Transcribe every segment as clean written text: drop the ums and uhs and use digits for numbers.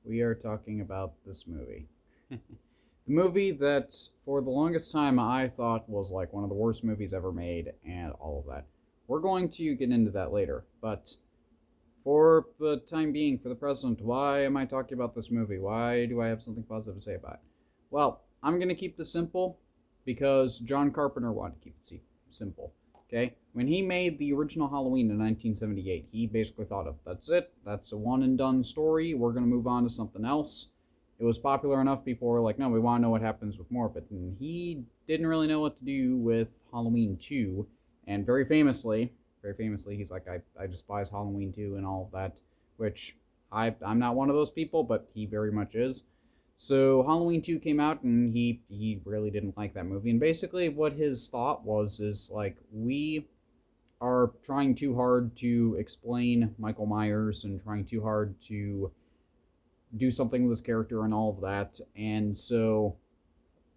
we are talking about this movie. The movie that, for the longest time, I thought was like one of the worst movies ever made, and all of that. We're going to get into that later, but for the time being, for the present, why am I talking about this movie? Why do I have something positive to say about it? Well, I'm going to keep this simple because John Carpenter wanted to keep it simple. Okay? When he made the original Halloween in 1978, he basically thought of that's it, that's a one and done story, we're going to move on to something else. It was popular enough, people were like, no, we want to know what happens with more of it. And he didn't really know what to do with Halloween 2. And very famously, he's like, I despise Halloween 2 and all of that, which I'm not one of those people, but he very much is. So Halloween 2 came out, and he really didn't like that movie. And basically what his thought was is, like, we are trying too hard to explain Michael Myers and trying too hard to do something with his character and all of that. And so,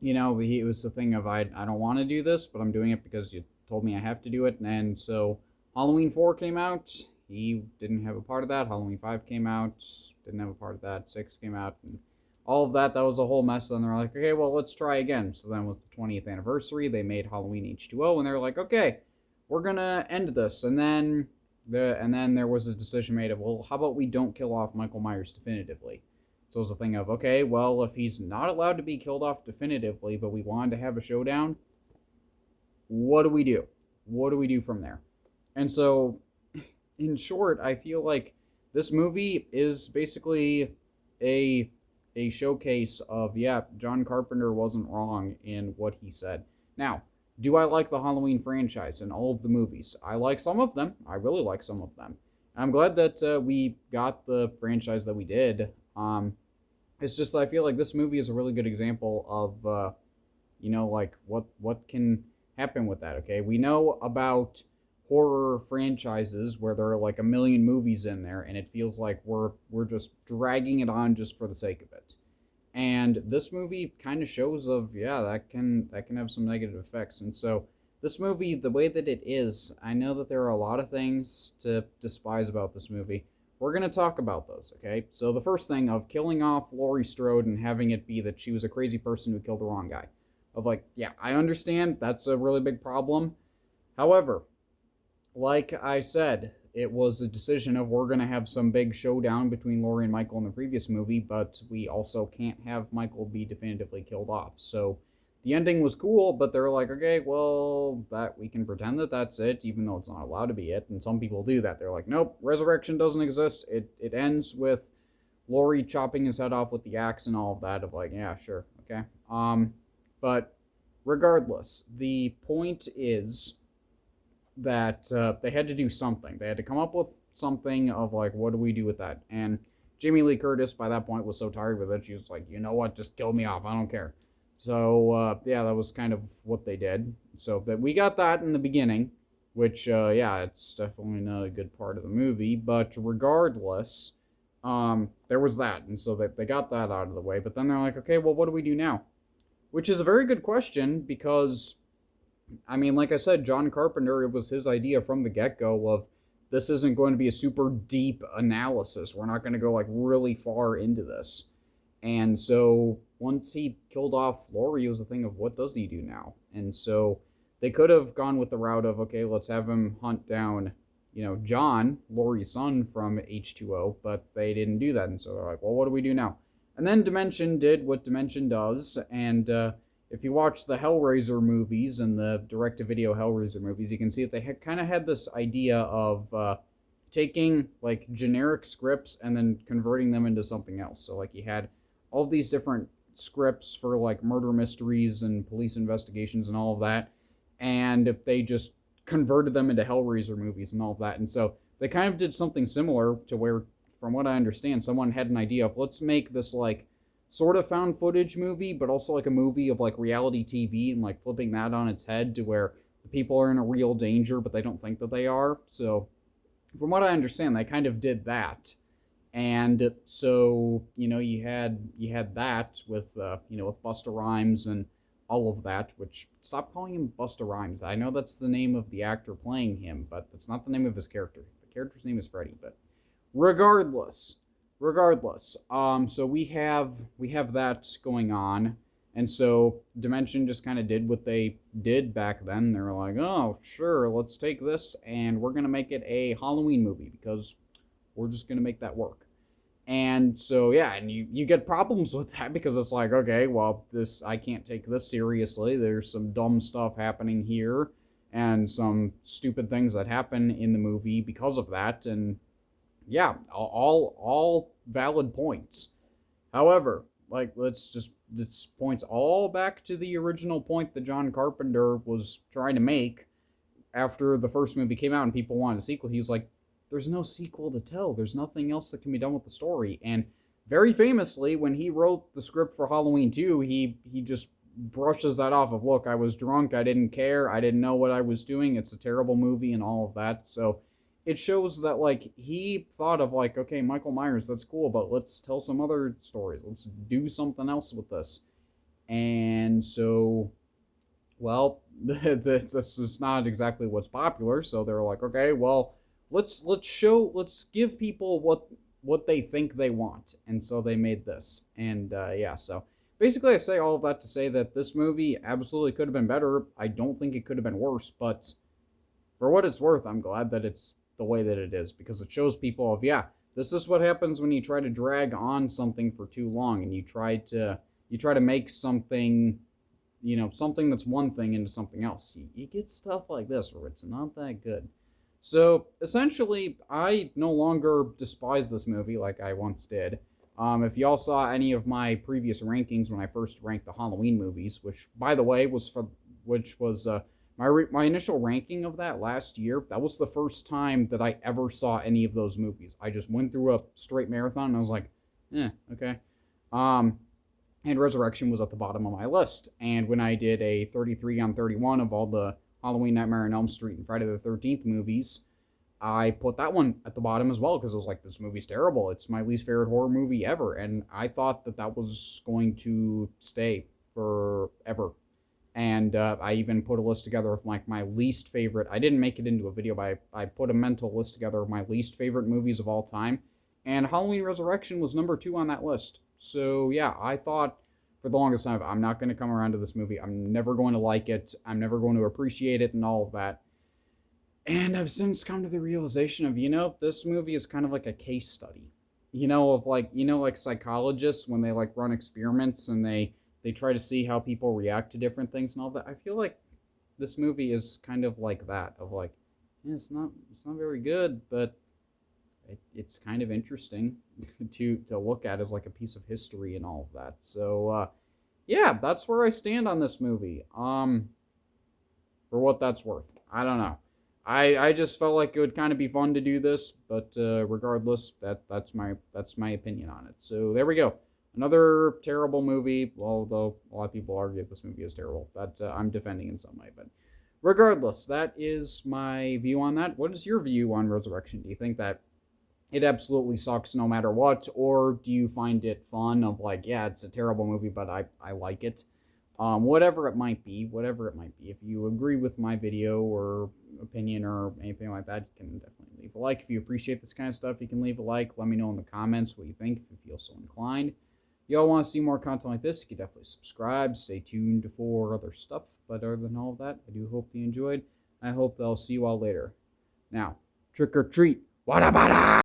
it was the thing of, I don't want to do this, but I'm doing it because you told me I have to do it. And so Halloween 4 came out. He didn't have a part of that. Halloween 5 came out. Didn't have a part of that. 6 came out. And all of that was a whole mess. And they're like, okay, well, let's try again. So then it was the 20th anniversary. They made Halloween H2O, and they're like, okay, we're going to end this. And then there was a decision made of, well, how about we don't kill off Michael Myers definitively? So it was a thing of, okay, well, if he's not allowed to be killed off definitively, but we wanted to have a showdown, what do we do? What do we do from there? And so, in short, I feel like this movie is basically a showcase of, yeah, John Carpenter wasn't wrong in what he said. Now, do I like the Halloween franchise and all of the movies? I like some of them. I really like some of them. I'm glad that we got the franchise that we did. It's just I feel like this movie is a really good example of, like what can happen with that. Okay, we know about horror franchises where there are like a million movies in there, and it feels like we're just dragging it on just for the sake of it. And this movie kind of shows of, yeah, that can have some negative effects. And so this movie, the way that it is, I know that there are a lot of things to despise about this movie. We're going to talk about those, okay? So the first thing of killing off Laurie Strode and having it be that she was a crazy person who killed the wrong guy. Of like, yeah, I understand, that's a really big problem. However, like I said, it was a decision of we're going to have some big showdown between Laurie and Michael in the previous movie, but we also can't have Michael be definitively killed off. So the ending was cool, but they're like, okay, well, that we can pretend that that's it, even though it's not allowed to be it. And some people do that. They're like, nope, resurrection doesn't exist. It ends with Laurie chopping his head off with the axe and all of that. Of like, yeah, sure, okay. But regardless, the point is that they had to do something. They had to come up with something of like, what do we do with that? And Jamie Lee Curtis by that point was so tired with it, she was like, you know what, just kill me off, I don't care. So yeah, that was kind of what they did. So that we got that in the beginning, which yeah, it's definitely not a good part of the movie, but regardless, there was that. And so they got that out of the way, but then they're like, okay, well, what do we do now? Which is a very good question because, I mean, like I said, John Carpenter, it was his idea from the get-go of this isn't going to be a super deep analysis. We're not going to go like really far into this. And so once he killed off Laurie, it was a thing of what does he do now? And so they could have gone with the route of, okay, let's have him hunt down, John, Laurie's son from H2O, but they didn't do that. And so they're like, well, what do we do now? And then Dimension did what Dimension does, and if you watch the Hellraiser movies and the direct-to-video Hellraiser movies, you can see that they kind of had this idea of taking, like, generic scripts and then converting them into something else. So, like, you had all of these different scripts for, like, murder mysteries and police investigations and all of that, and they just converted them into Hellraiser movies and all of that. And so they kind of did something similar to where, from what I understand, someone had an idea of, let's make this, like, sort of found footage movie, but also like a movie of like reality TV and like flipping that on its head to where the people are in a real danger, but they don't think that they are. So from what I understand, they kind of did that. And so, you had that with, with Busta Rhymes and all of that, which, stop calling him Busta Rhymes. I know that's the name of the actor playing him, but that's not the name of his character. The character's name is Freddy, but regardless, regardless, so we have that going on, and so Dimension just kind of did what they did back then. They were like, oh, sure, let's take this and we're gonna make it a Halloween movie because we're just gonna make that work. And so yeah, and you get problems with that because it's like, okay, well, this I can't take this seriously. There's some dumb stuff happening here and some stupid things that happen in the movie because of that, and yeah, all valid points. However, like let's points all back to the original point that John Carpenter was trying to make after the first movie came out and people wanted a sequel. He was like, there's no sequel to tell. There's nothing else that can be done with the story. And very famously, when he wrote the script for Halloween 2, he just brushes that off of, look, I was drunk, I didn't care, I didn't know what I was doing, it's a terrible movie and all of that. So it shows that, like, he thought of, like, okay, Michael Myers, that's cool, but let's tell some other stories. Let's do something else with this. And so, well, this is not exactly what's popular, so they're like, okay, well, let's give people what they think they want, and so they made this. And yeah, so basically I say all of that to say that this movie absolutely could have been better. I don't think it could have been worse, but for what it's worth, I'm glad that it's the way that it is, because it shows people of, yeah, this is what happens when you try to drag on something for too long and you try to make something, something that's one thing into something else. You get stuff like this where it's not that good. So essentially, I no longer despise this movie like I once did. If y'all saw any of my previous rankings when I first ranked the Halloween movies, which by the way was my initial ranking of that last year, that was the first time that I ever saw any of those movies. I just went through a straight marathon and I was like, okay. And Resurrection was at the bottom of my list. And when I did a 33 on 31 of all the Halloween, Nightmare on Elm Street, and Friday the 13th movies, I put that one at the bottom as well because I was like, this movie's terrible. It's my least favorite horror movie ever. And I thought that was going to stay forever. And I even put a list together of like my least favorite. I didn't make it into a video, but I put a mental list together of my least favorite movies of all time. And Halloween Resurrection was number 2 on that list. So yeah, I thought for the longest time, I'm not going to come around to this movie. I'm never going to like it. I'm never going to appreciate it and all of that. And I've since come to the realization of, this movie is kind of like a case study. Like psychologists when they like run experiments and they try to see how people react to different things and all that. I feel like this movie is kind of like that, of like, yeah, it's not very good, but it's kind of interesting to look at as like a piece of history and all of that. So yeah, that's where I stand on this movie. For what that's worth, I don't know. I just felt like it would kind of be fun to do this, but regardless, that's my opinion on it. So there we go. Another terrible movie, although a lot of people argue this movie is terrible. That I'm defending in some way, but regardless, that is my view on that. What is your view on Resurrection? Do you think that it absolutely sucks no matter what, or do you find it fun of like, yeah, it's a terrible movie, but I like it? Whatever it might be. If you agree with my video or opinion or anything like that, you can definitely leave a like. If you appreciate this kind of stuff, you can leave a like. Let me know in the comments what you think if you feel so inclined. If y'all want to see more content like this, you can definitely subscribe. Stay tuned for other stuff. But other than all of that, I do hope you enjoyed. I hope that I'll see you all later. Now, trick or treat. What about